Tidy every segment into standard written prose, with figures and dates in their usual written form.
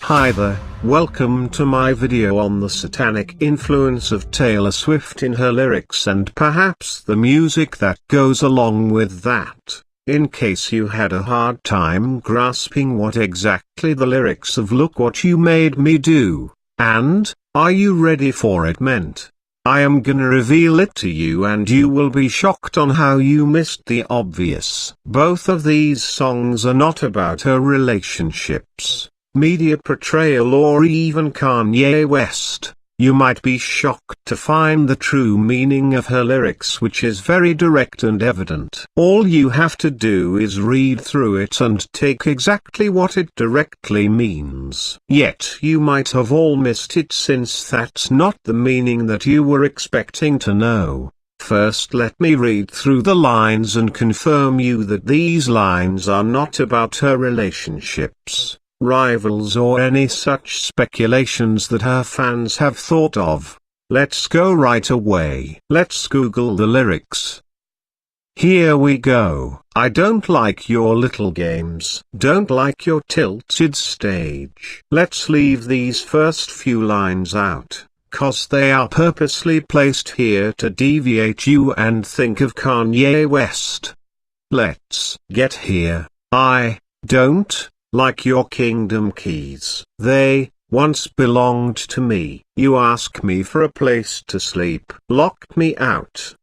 Hi there, welcome to my video on the satanic influence of Taylor Swift in her lyrics and perhaps the music that goes along with that. In case you had a hard time grasping what exactly the lyrics of "Look What You Made Me Do" and "Are You Ready For It" meant, I am gonna reveal it to you and you will be shocked on how you missed the obvious. Both of these songs are not about her relationships, media portrayal or even Kanye West. You might be shocked to find the true meaning of her lyrics, which is very direct and evident. All you have to do is read through it and take exactly what it directly means. Yet you might have all missed it, since that's not the meaning that you were expecting to know. First, let me read through the lines and confirm you that these lines are not about her relationships, rivals or any such speculations that her fans have thought of. Let's go right away. Let's Google the lyrics. Here we go. I don't like your little games. Don't like your tilted stage. Let's leave these first few lines out, 'cause they are purposely placed here to deviate you and think of Kanye West. Let's get here. I don't like your kingdom keys. They once belonged to me. You ask me for a place to sleep, locked me out,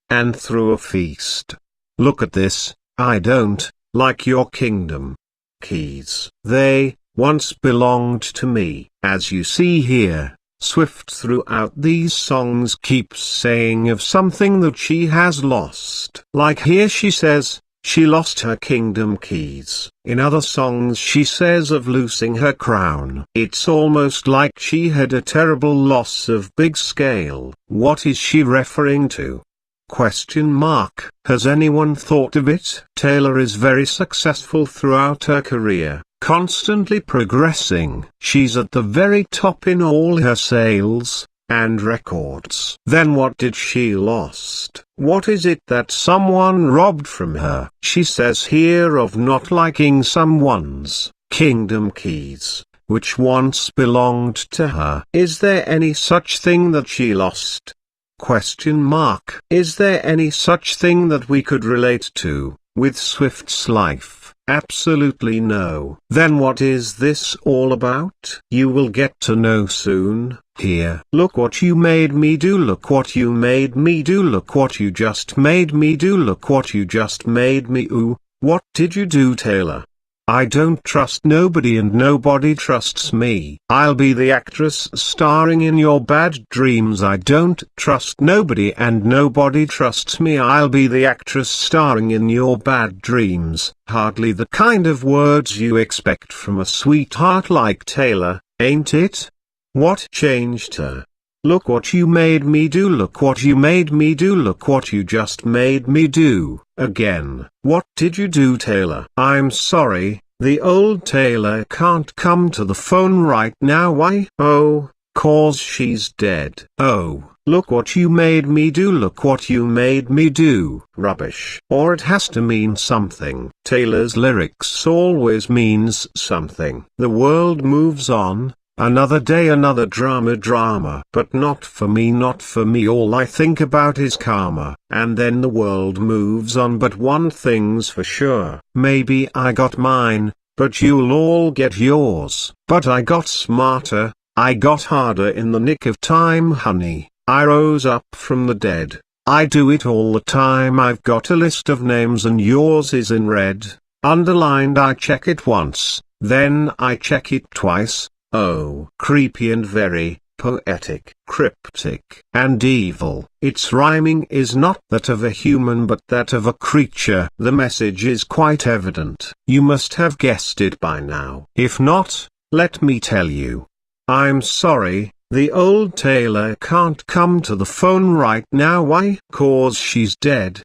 and threw a feast. Look at this. I don't like your kingdom keys. They once belonged to me. As you see here, Swift throughout these songs keeps saying of something that she has lost. Like here she says, she lost her kingdom keys. In other songs she says of losing her crown. It's almost like she had a terrible loss of big scale. What is she referring to? Question mark. Has anyone thought of it? Taylor is very successful throughout her career, constantly progressing. She's at the very top in all her sales and records. Then what did she lost? What is it that someone robbed from her? She says here of not liking someone's kingdom keys, which once belonged to her. Is there any such thing that she lost? Question mark. Is there any such thing that we could relate to with Swift's life? Absolutely no. Then what is this all about? You will get to know soon. Here. Look what you made me do. Look what you made me do. Look what you just made me do. Look what you just made me. Ooh, what did you do, Taylor? I don't trust nobody and nobody trusts me. I'll be the actress starring in your bad dreams. I don't trust nobody and nobody trusts me. I'll be the actress starring in your bad dreams. Hardly the kind of words you expect from a sweetheart like Taylor, ain't it? What changed her? Look what you made me do. Look what you made me do. Look what you just made me do. Again. What did you do, Taylor? I'm sorry, the old Taylor can't come to the phone right now. Why? Oh, 'cause she's dead. Oh, look what you made me do. Look what you made me do. Rubbish. Or it has to mean something. Taylor's lyrics always means something. The world moves on. Another day, another drama. But not for me, not for me. All I think about is karma. And then the world moves on. But one thing's for sure. Maybe I got mine, but you'll all get yours. But I got smarter, I got harder in the nick of time, honey. I rose up from the dead. I do it all the time. I've got a list of names and yours is in red, underlined. I check it once, then I check it twice. Oh, creepy and very poetic, cryptic, and evil. Its rhyming is not that of a human but that of a creature. The message is quite evident. You must have guessed it by now. If not, let me tell you. I'm sorry, the old Taylor can't come to the phone right now. Why? 'Cause she's dead.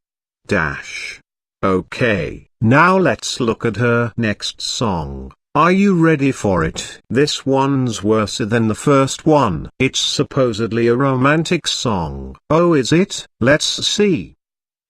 Dash. Okay, now let's look at her next song. Are you ready for it? This one's worse than the first one. It's supposedly a romantic song. Oh, is it? Let's see.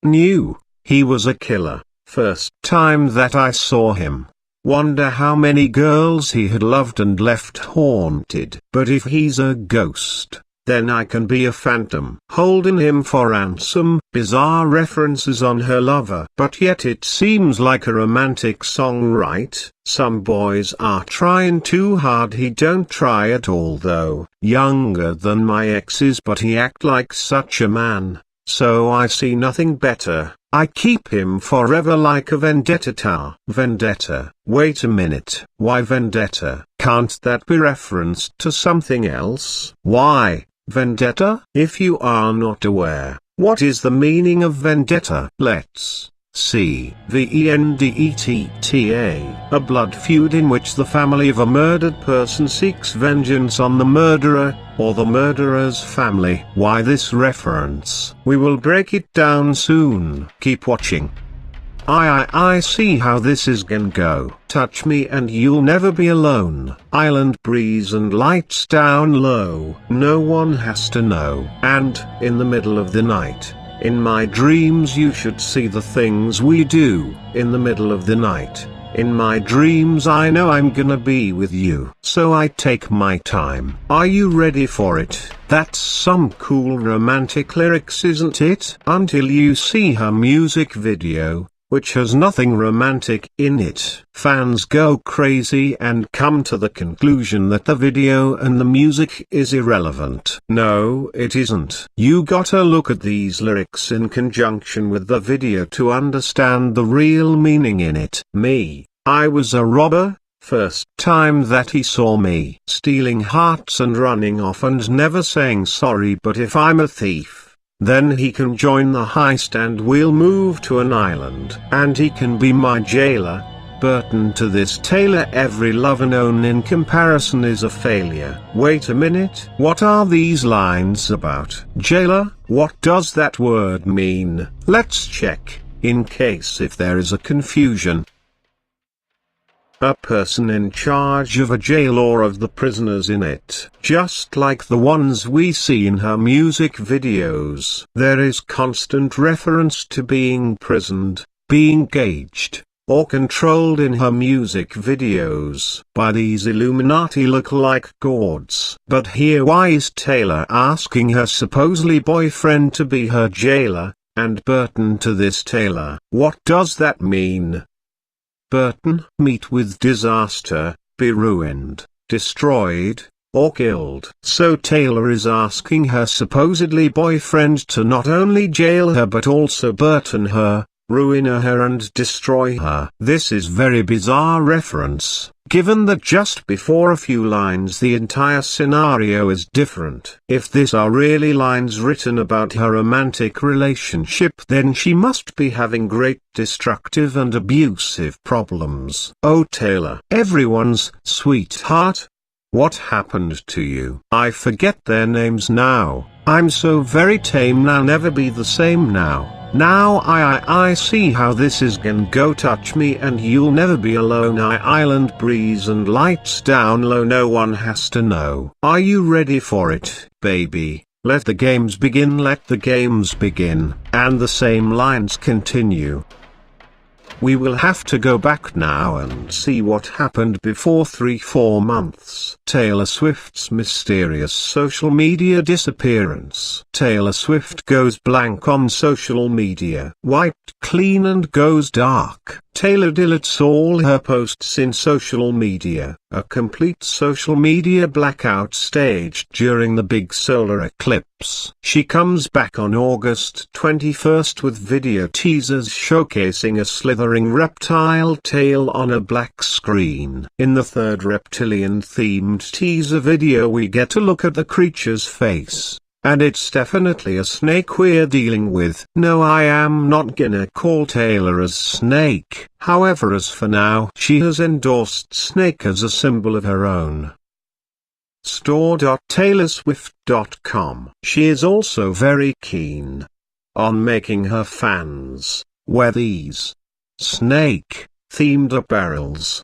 Knew he was a killer. First time that I saw him. Wonder how many girls he had loved and left haunted. But if he's a ghost, then I can be a phantom holding him for ransom. Bizarre references on her lover. But yet it seems like a romantic song, right? Some boys are trying too hard. He don't try at all though. Younger than my exes, but he act like such a man. So I see nothing better. I keep him forever like a vendetta. Vendetta. Wait a minute. Why vendetta? Can't that be referenced to something else? Why vendetta? If you are not aware, what is the meaning of vendetta? Let's see. Vendetta. A blood feud in which the family of a murdered person seeks vengeance on the murderer, or the murderer's family. Why this reference? We will break it down soon. Keep watching. I see how this is gonna go. Touch me and you'll never be alone. Island breeze and lights down low. No one has to know. And, in the middle of the night, in my dreams you should see the things we do. In the middle of the night, in my dreams I know I'm gonna be with you. So I take my time. Are you ready for it? That's some cool romantic lyrics, isn't it? Until you see her music video, which has nothing romantic in it. Fans go crazy and come to the conclusion that the video and the music is irrelevant. No, it isn't. You gotta look at these lyrics in conjunction with the video to understand the real meaning in it. I was a robber, first time that he saw me. Stealing hearts and running off and never saying sorry. But if I'm a thief, then he can join the heist and we'll move to an island. And he can be my jailer. Burton to this tailor. Every lover known in comparison is a failure. Wait a minute. What are these lines about? Jailer? What does that word mean? Let's check, in case if there is a confusion. A person in charge of a jail or of the prisoners in it. Just like the ones we see in her music videos. There is constant reference to being prisoned, being caged, or controlled in her music videos by these Illuminati look-like gods. But here why is Taylor asking her supposedly boyfriend to be her jailer, and Burton to this Taylor? What does that mean? Burton, meet with disaster, be ruined, destroyed, or killed. So Taylor is asking her supposedly boyfriend to not only jail her but also Burton her, ruin her and destroy her. This is very bizarre reference, given that just before a few lines the entire scenario is different. If these are really lines written about her romantic relationship, then she must be having great destructive and abusive problems. Oh Taylor, everyone's sweetheart? What happened to you? I forget their names now. I'm so very tame now, never be the same now. Now I see how this is gonna go. Touch me and you'll never be alone. Island breeze and lights down low. No one has to know. Are you ready for it, baby? Let the games begin. Let the games begin. And the same lines continue. We will have to go back now and see what happened before 3-4 months. Taylor Swift's mysterious social media disappearance. Taylor Swift goes blank on social media. Wiped clean and goes dark. Taylor deletes all her posts in social media. A complete social media blackout staged during the big solar eclipse. She comes back on August 21st with video teasers showcasing a slithering reptile tail on a black screen. In the third reptilian-themed teaser video we get a look at the creature's face. And it's definitely a snake we're dealing with. No, I am not gonna call Taylor as Snake. However, as for now, she has endorsed Snake as a symbol of her own. Store.taylorswift.com. She is also very keen on making her fans wear these snake-themed apparels.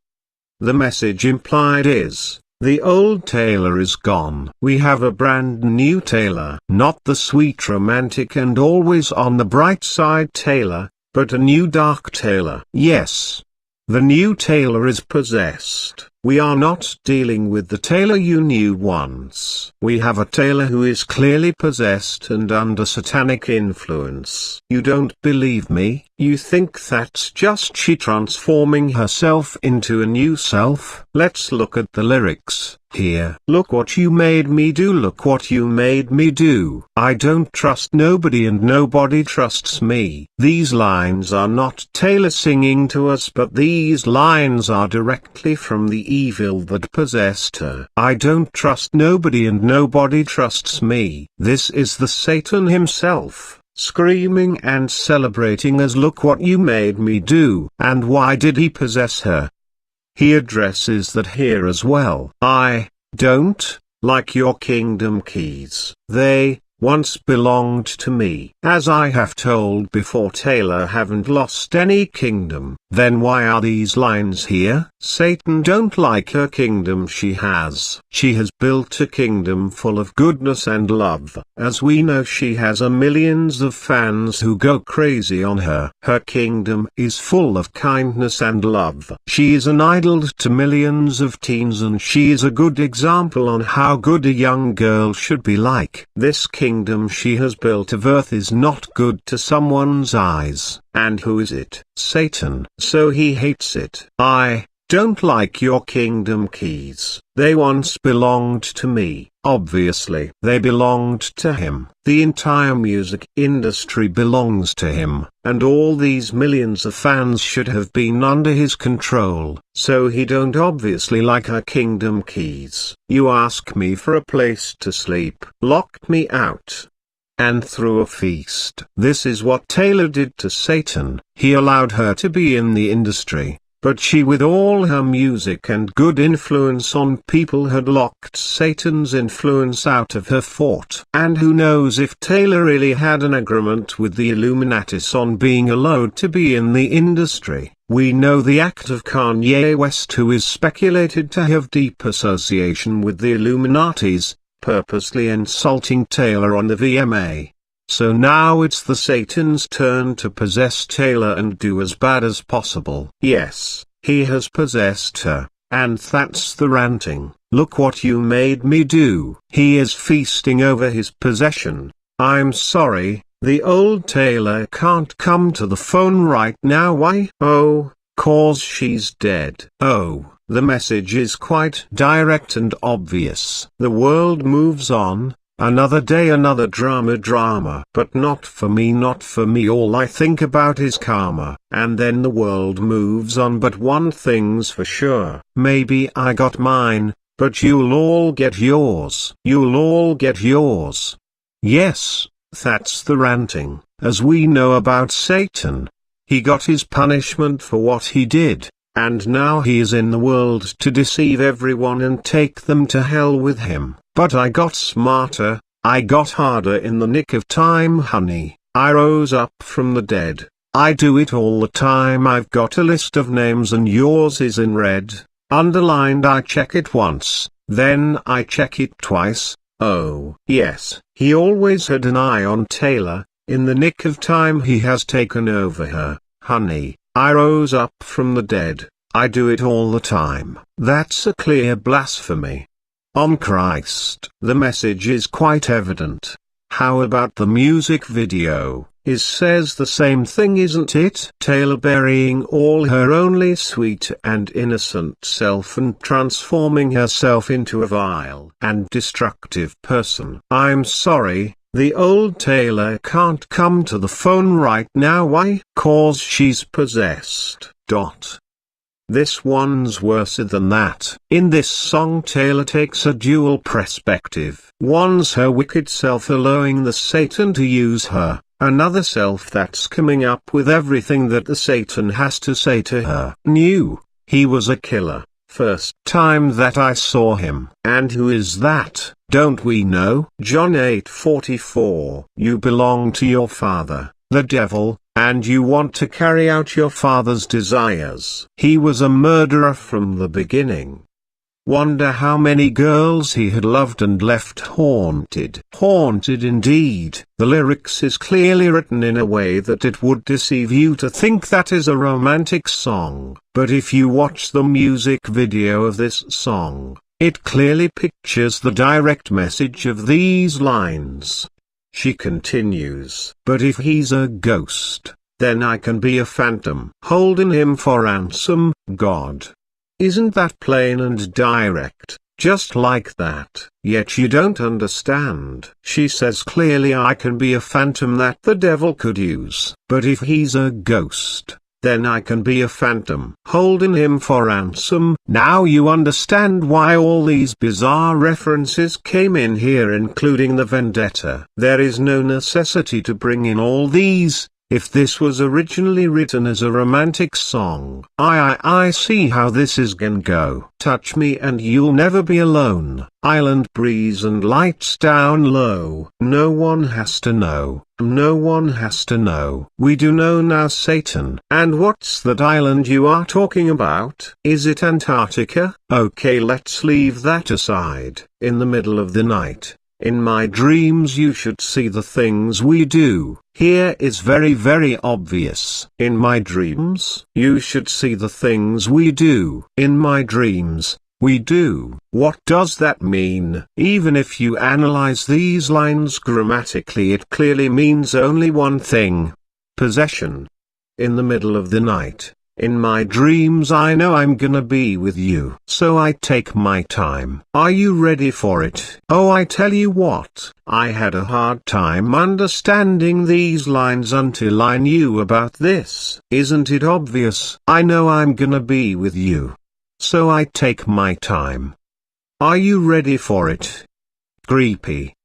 The message implied is, the old Taylor is gone. We have a brand new Taylor. Not the sweet romantic and always on the bright side Taylor, but a new dark Taylor. Yes. The new Taylor is possessed. We are not dealing with the Taylor you knew once. We have a Taylor who is clearly possessed and under satanic influence. You don't believe me? You think that's just she transforming herself into a new self? Let's look at the lyrics here. Look what you made me do, look what you made me do. I don't trust nobody and nobody trusts me. These lines are not Taylor singing to us, but these lines are directly from the evil that possessed her. I don't trust nobody and nobody trusts me. This is the Satan himself, screaming and celebrating as look what you made me do. And why did he possess her? He addresses that here as well. I don't like your kingdom keys. They once belonged to me. As I have told before, Taylor haven't lost any kingdom. Then why are these lines here? Satan don't like her kingdom she has. She has built a kingdom full of goodness and love. As we know, she has millions of fans who go crazy on her. Her kingdom is full of kindness and love. She is an idol to millions of teens, and she is a good example on how good a young girl should be like. This kingdom she has built of earth is not good to someone's eyes. And who is it? Satan. So he hates it. I don't like your kingdom keys. They once belonged to me. Obviously, they belonged to him. The entire music industry belongs to him, and all these millions of fans should have been under his control. So he don't obviously like her kingdom keys. You ask me for a place to sleep, locked me out, and threw a feast. This is what Taylor did to Satan. He allowed her to be in the industry, but she, with all her music and good influence on people, had locked Satan's influence out of her fort. And who knows if Taylor really had an agreement with the Illuminatis on being allowed to be in the industry. We know the act of Kanye West, who is speculated to have deep association with the Illuminatis, purposely insulting Taylor on the VMA. So now it's the Satan's turn to possess Taylor and do as bad as possible. Yes, he has possessed her, and that's the ranting. Look what you made me do. He is feasting over his possession. I'm sorry, the old Taylor can't come to the phone right now. Why? Oh, 'cause she's dead. Oh. The message is quite direct and obvious. The world moves on, another day, another drama. But not for me, not for me. All I think about is karma. And then the world moves on, but one thing's for sure. Maybe I got mine, but you'll all get yours. You'll all get yours. Yes, that's the ranting. As we know about Satan, he got his punishment for what he did. And now he is in the world to deceive everyone and take them to hell with him. But I got smarter, I got harder in the nick of time, honey. I rose up from the dead. I do it all the time. I've got a list of names and yours is in red, underlined. I check it once, then I check it twice. Oh, yes, he always had an eye on Taylor. In the nick of time he has taken over her, honey. I rose up from the dead. I do it all the time. That's a clear blasphemy on Christ. The message is quite evident. How about the music video? It says the same thing, isn't it? Taylor burying all her only sweet and innocent self and transforming herself into a vile and destructive person. I'm sorry, the old Taylor can't come to the phone right now. Why? 'Cause she's possessed. This one's worse than that. In this song Taylor takes a dual perspective. One's her wicked self allowing the Satan to use her, another self that's coming up with everything that the Satan has to say to her. Knew he was a killer first time that I saw him. And who is that? Don't we know? John 8:44. You belong to your father, the devil, and you want to carry out your father's desires. He was a murderer from the beginning. Wonder how many girls he had loved and left haunted. Haunted indeed. The lyrics is clearly written in a way that it would deceive you to think that is a romantic song. But if you watch the music video of this song, it clearly pictures the direct message of these lines. She continues, "But if he's a ghost, then I can be a phantom, holding him for ransom, God." Isn't that plain and direct, just like that? Yet you don't understand. She says clearly I can be a phantom that the devil could use. But if he's a ghost, then I can be a phantom, holding him for ransom. Now you understand why all these bizarre references came in here, including the vendetta. There is no necessity to bring in all these, if this was originally written as a romantic song. I see how this is gonna go. Touch me and you'll never be alone. Island breeze and lights down low. No one has to know. No one has to know. We do know now, Satan. And what's that island you are talking about? Is it Antarctica? Okay, let's leave that aside. In the middle of the night, in my dreams you should see the things we do. Here is very very obvious. In my dreams, you should see the things we do. In my dreams, we do. What does that mean? Even if you analyze these lines grammatically, it clearly means only one thing: possession. In the middle of the night, in my dreams I know I'm gonna be with you. So I take my time. Are you ready for it? Oh, I tell you what, I had a hard time understanding these lines until I knew about this. Isn't it obvious? I know I'm gonna be with you. So I take my time. Are you ready for it? Creepy.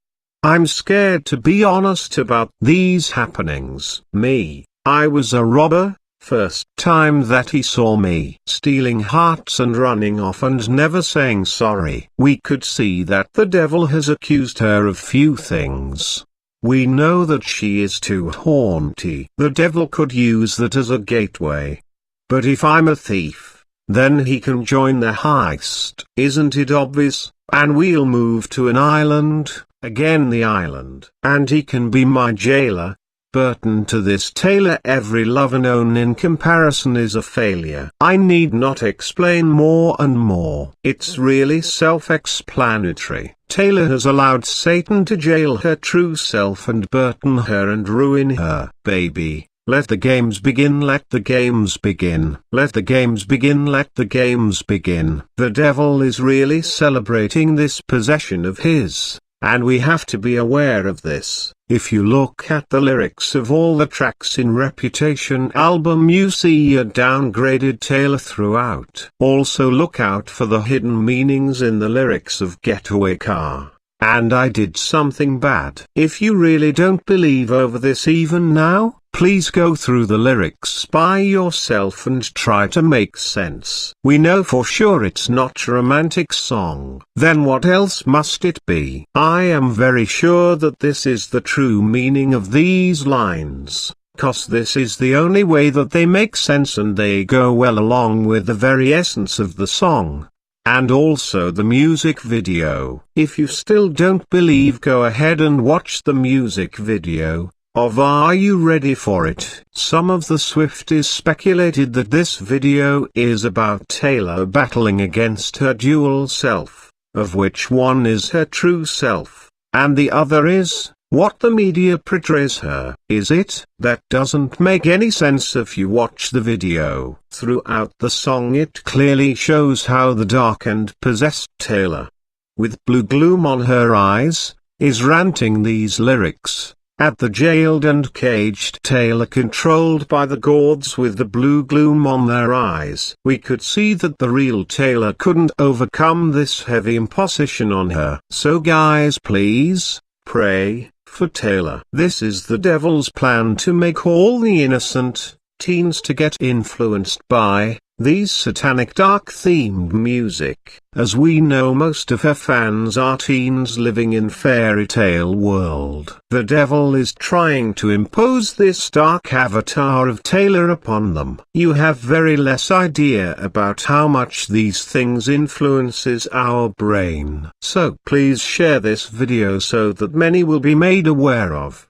I'm scared, to be honest, about these happenings. Me, I was a robber. First time that he saw me stealing hearts and running off and never saying sorry. We could see that the devil has accused her of few things. We know that she is too haunty. The devil could use that as a gateway. But if I'm a thief, then he can join the heist. Isn't it obvious? And we'll move to an island, again the island, and he can be my jailer. Burton to this Taylor, every lover known in comparison is a failure. I need not explain more and more. It's really self-explanatory. Taylor has allowed Satan to jail her true self and Burton her and ruin her. Baby, let the games begin, let the games begin. Let the games begin, let the games begin. The devil is really celebrating this possession of his. And we have to be aware of this. If you look at the lyrics of all the tracks in Reputation album, you see a downgraded Taylor throughout. Also look out for the hidden meanings in the lyrics of Getaway Car, and I Did Something Bad. If you really don't believe over this even now, please go through the lyrics by yourself and try to make sense. We know for sure it's not a romantic song. Then what else must it be? I am very sure that this is the true meaning of these lines, 'cause this is the only way that they make sense and they go well along with the very essence of the song. And also the music video. If you still don't believe, go ahead and watch the music video of Are You Ready For It? Some of the Swifties speculated that this video is about Taylor battling against her dual self, of which one is her true self, and the other is what the media portrays her. Is it? That doesn't make any sense if you watch the video. Throughout the song it clearly shows how the dark and possessed Taylor, with blue gloom on her eyes, is ranting these lyrics at the jailed and caged Taylor, controlled by the gourds with the blue gloom on their eyes. We could see that the real Taylor couldn't overcome this heavy imposition on her. So guys, please pray for Taylor. This is the devil's plan to make all the innocent teens to get influenced by these satanic dark-themed music. As we know, most of her fans are teens living in fairy tale world. The devil is trying to impose this dark avatar of Taylor upon them. You have very less idea about how much these things influences our brain. So please share this video so that many will be made aware of.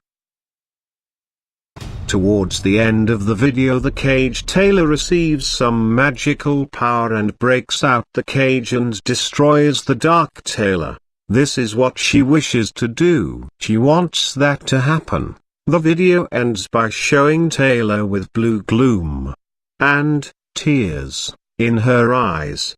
Towards the end of the video, the cage Taylor receives some magical power and breaks out the cage and destroys the dark Taylor. This is what she wishes to do. She wants that to happen. The video ends by showing Taylor with blue gloom and tears in her eyes.